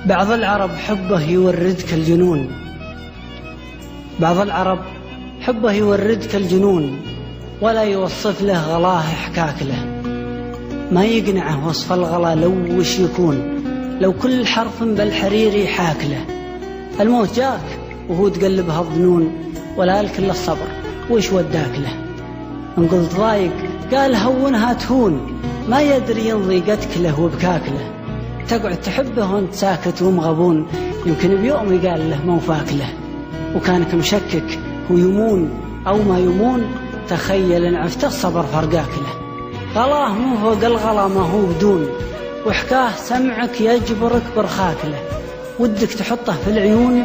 بعض العرب حبه يوردك الجنون، بعض العرب حبه يوردك الجنون، ولا يوصف له غلاه حكاك له. ما يقنعه وصف الغلا لو وش يكون، لو كل حرف بالحرير حاك له. الموت جاك وهو تقلبها الظنون، ولا الكل الصبر وش وداك له. ان قلت ضايق قال هونها تهون، ما يدري ينضي قتك له وبكاك له. تقعد تحبه وانت ساكت ومغبون، يمكن بيوم قال له موفاك له. وكانك مشكك هو يمون أو ما يمون، تخيل ان عفت الصبر فرقاك له. غلاه مو فوق الغلا ما هو بدون، وحكاه سمعك يجبرك برخاك له. ودك تحطه في العيون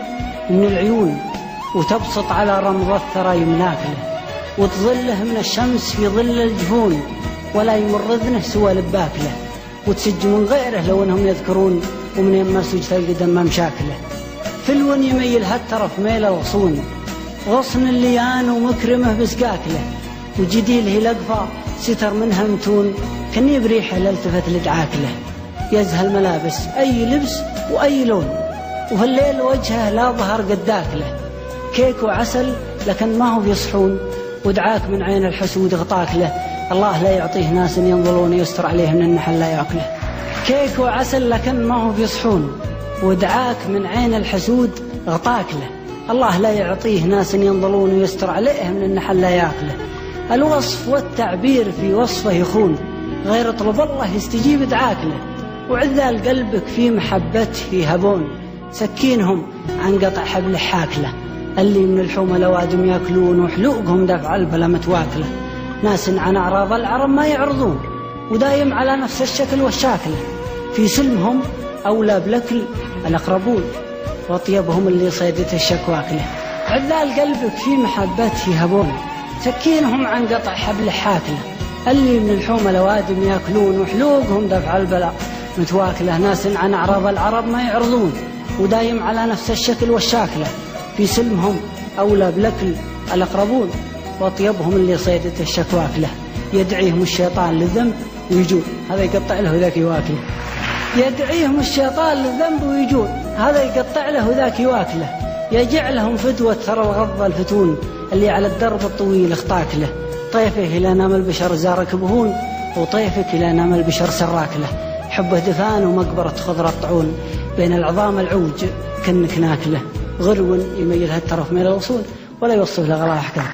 من العيون، وتبسط على رمض الثرى يمناك له. وتظله من الشمس في ظل الجفون، ولا يمر اذنه سوى لباك له. وتسج من غيره لو انهم يذكرون، ومن يما سجت القدم ما مشاكله. فلون يميل هالترف ميل الغصون، غصن الليان ومكرمه بسقاك له. وجديله لقفة ستر منها متون، كني بريحه لالتفت لدعاك له. يزهى الملابس أي لبس وأي لون، وفي الليل وجهه لا ظهر قداك له. كيك وعسل لكن ما هو يصحون، ودعاك من عين الحسود غطاك له. الله لا يعطيه ناس ينظرون يستر عليه من النحل لا يأكله. كيك وعسل لكن ما هو يصحون، ودعاك من عين الحسود غطاك له. الله لا يعطيه ناس ينظرون ويستر عليه من النحل لا يأكله. الوصف والتعبير في وصفه يخون، غير طلب الله يستجيب دعاك له. وعذال قلبك في محبته يهبون، سكينهم عن قطع حبل حاكله. اللي من الحومة لوادم ياكلون، وحلوقهم دفع البلا متواكله. ناس عن أعراض العرب ما يعرضون، ودايم على نفس الشكل والشاكله. في سلمهم أولى بلكل الأقربون، وأطيبهم اللي صيدت الشكواك له. عذال قلبك في محبته يهبون، سكينهم عن قطع حبل حاكله. اللي من الحومة لوادم ياكلون، وحلوقهم دفع البلا متواكله. ناس عن أعراض العرب ما يعرضون، ودايم على نفس الشكل والشاكله. في سلمهم أولى بلكل الأقربون، وأطيبهم اللي صيدت الشكواك له. يدعيهم الشيطان للذنب ويجون، هذا يقطع له ذاك يواكله. يدعيهم الشيطان للذنب ويجون، هذا يقطع له ذاك يواكله. يجعلهم فتوة ثرى الغض الفتون، اللي على الدرب الطويل اخطاك له. طيفه إلى نام البشر زارك بهون، وطيفك إلى نام البشر سراك له. حبه دفان ومقبرة خضر الطعون، بين العظام العوج كنك ناكله. غرو يميل هالترف من الوصول، ولا يوصف لغلا أحكام.